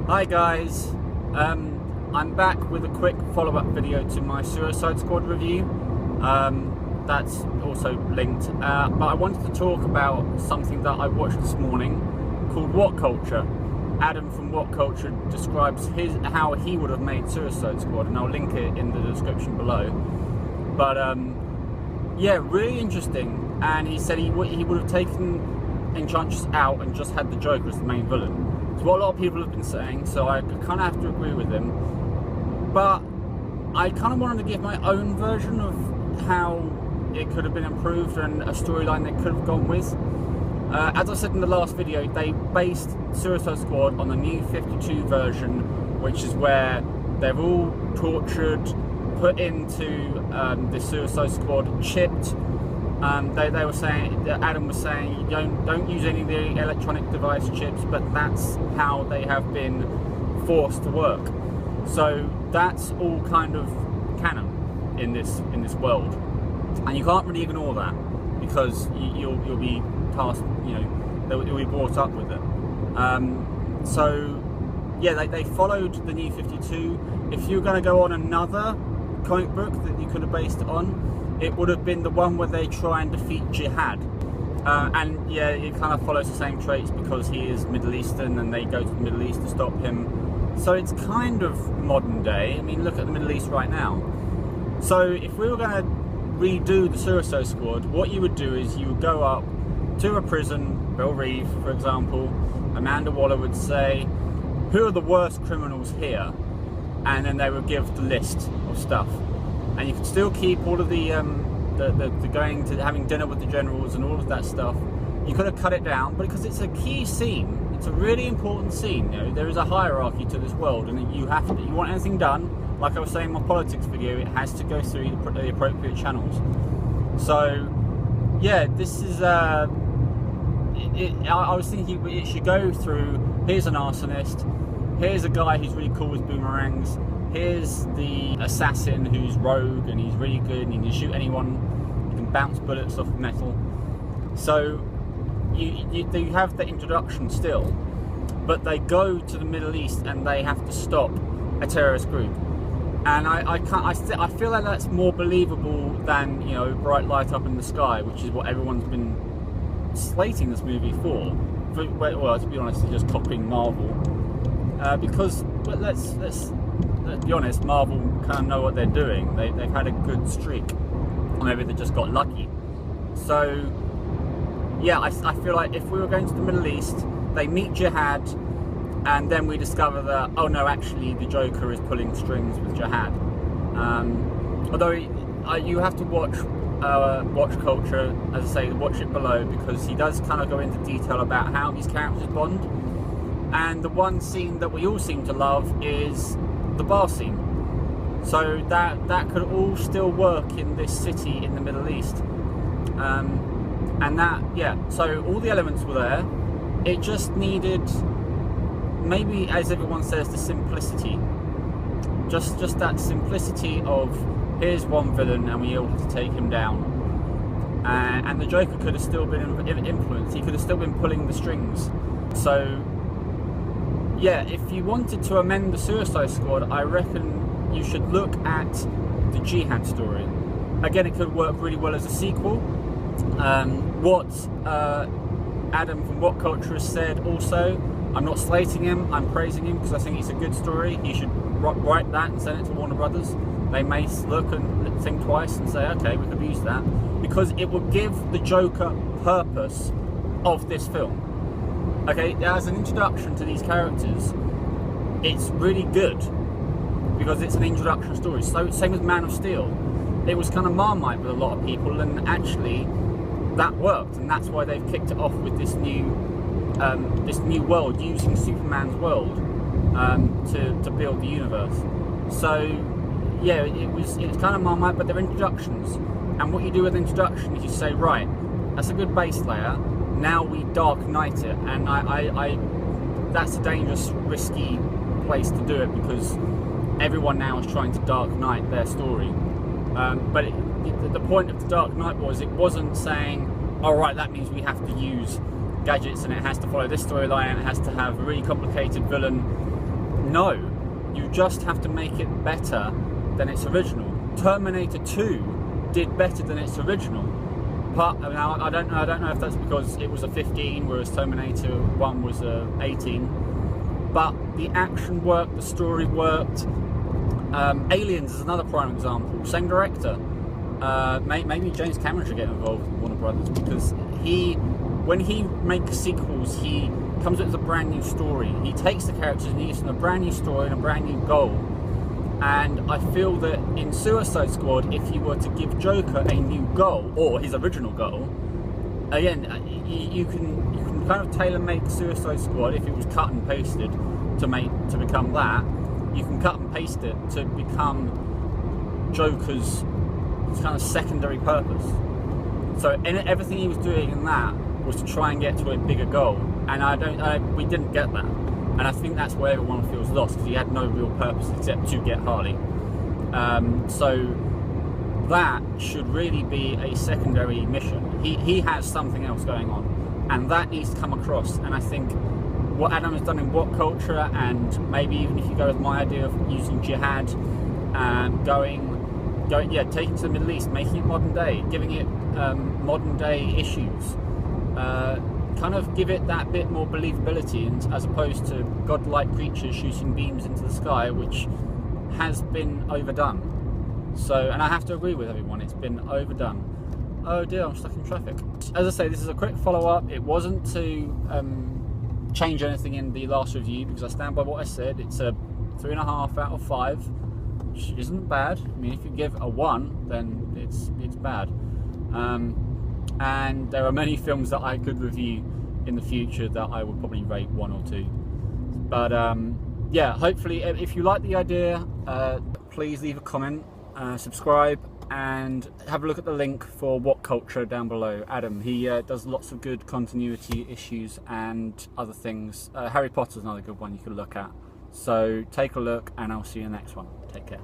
Hi guys, I'm back with a quick follow-up video to my Suicide Squad review. That's also linked, but I wanted to talk about something that I watched this morning called What Culture. Adam from What Culture describes how he would have made Suicide Squad, and I'll link it in the description below. But yeah, really interesting. And he said he would have taken Enchantress out and just had the Joker as the main villain. It's what a lot of people have been saying, so I kind of have to agree with him. But I kind of wanted to give my own version of how it could have been improved and a storyline they could have gone with. As I said in the last video, they based Suicide Squad on the new 52 version, which is where they're all tortured, put into the Suicide Squad, chipped. They were saying, Adam was saying, don't use any of the electronic device chips, but that's how they have been forced to work. So that's all kind of canon in this world, and you can't really ignore that because you'll be tasked, you'll be brought up with it. So yeah, they followed the new 52. If you were going to go on another comic book that you could have based it on, it would have been the one where they try and defeat Jihad. And yeah, it kind of follows the same traits because he is Middle Eastern and they go to the Middle East to stop him. So it's kind of modern day. I mean, look at the Middle East right now. So if we were going to redo the Suicide Squad, what you would do is you would go up to a prison, Belle Reve, for example. Amanda Waller would say, who are the worst criminals here? And then they would give the list of stuff. And you can still keep all of the going to having dinner with the generals and all of that stuff. You could have cut it down, but because it's a key scene, it's a really important scene. There is a hierarchy to this world, and you want anything done, like I was saying in my politics video, it has to go through the appropriate channels. So yeah, this is I was thinking it should go through. Here's an arsonist. Here's a guy who's really cool with boomerangs. Here's the assassin who's rogue and he's really good and he can shoot anyone. He can bounce bullets off of metal. So you have the introduction still, but they go to the Middle East and they have to stop a terrorist group. And I feel like that's more believable than Bright Light Up in the Sky, which is what everyone's been slating this movie for. Well, to be honest, it's just copying Marvel. Because let's be honest, Marvel kind of know what they're doing. They've had a good streak, or maybe they just got lucky. So yeah, I feel like if we were going to the Middle East, they meet Jihad, and then we discover that, oh no, actually the Joker is pulling strings with Jihad. Although you have to watch Culture, as I say, watch it below, because he does kind of go into detail about how these characters bond. And the one scene that we all seem to love is the bar scene. So that could all still work in this city in the Middle East. And that, yeah, so all the elements were there. It just needed, maybe as everyone says, the simplicity. Just that simplicity of, here's one villain and we all have to take him down. And the Joker could have still been influenced. He could have still been pulling the strings. So yeah, if you wanted to amend the Suicide Squad, I reckon you should look at the Jihad story. Again, it could work really well as a sequel. What Adam from What Culture has said also, I'm not slating him, I'm praising him because I think it's a good story. He should write that and send it to Warner Brothers. They may look and think twice and say, okay, we could use that. Because it will give the Joker purpose of this film. Okay, as an introduction to these characters, it's really good because it's an introduction story. So same with Man of Steel. It was kind of Marmite with a lot of people, and actually that worked, and that's why they've kicked it off with this new world, using Superman's world to build the universe. So yeah, it's kind of Marmite, but they're introductions. And what you do with introduction is you say, right, that's a good base layer. Now we Dark Knight it, and that's a dangerous, risky place to do it because everyone now is trying to Dark Knight their story. But the point of the Dark Knight was, it wasn't saying, all right, that means we have to use gadgets and it has to follow this storyline and it has to have a really complicated villain. No, you just have to make it better than its original. Terminator 2 did better than its original. But now I don't know if that's because it was a 15, whereas Terminator 1 was a 18. But the action worked, the story worked. Aliens is another prime example. Same director. Maybe James Cameron should get involved with Warner Brothers, because when he makes sequels, he comes up with a brand new story. He takes the characters and he gives them a brand new story and a brand new goal. And I feel that in Suicide Squad, if you were to give Joker a new goal, or his original goal, again, you can kind of tailor-make Suicide Squad if it was cut and pasted to become that. You can cut and paste it to become Joker's kind of secondary purpose. So everything he was doing in that was to try and get to a bigger goal, and we didn't get that. And I think that's where everyone feels lost, because he had no real purpose except to get Harley. So that should really be a secondary mission. He has something else going on, and that needs to come across. And I think what Adam has done in What Culture, and maybe even if you go with my idea of using jihad, taking to the Middle East, making it modern day, giving it modern day issues. Kind of give it that bit more believability, and as opposed to godlike creatures shooting beams into the sky, which has been overdone. So, and I have to agree with everyone, it's been overdone. Oh dear, I'm stuck in traffic. As I say, this is a quick follow-up. It wasn't to change anything in the last review, because I stand by what I said. It's a 3.5 out of 5, which isn't bad. I mean, if you give a 1, then it's bad. And there are many films that I could review in the future that I would probably rate 1 or 2. But yeah, hopefully, if you like the idea, please leave a comment, subscribe, and have a look at the link for What Culture down below. Adam, he does lots of good continuity issues and other things. Harry Potter's another good one you can look at. So take a look, and I'll see you in the next one. Take care.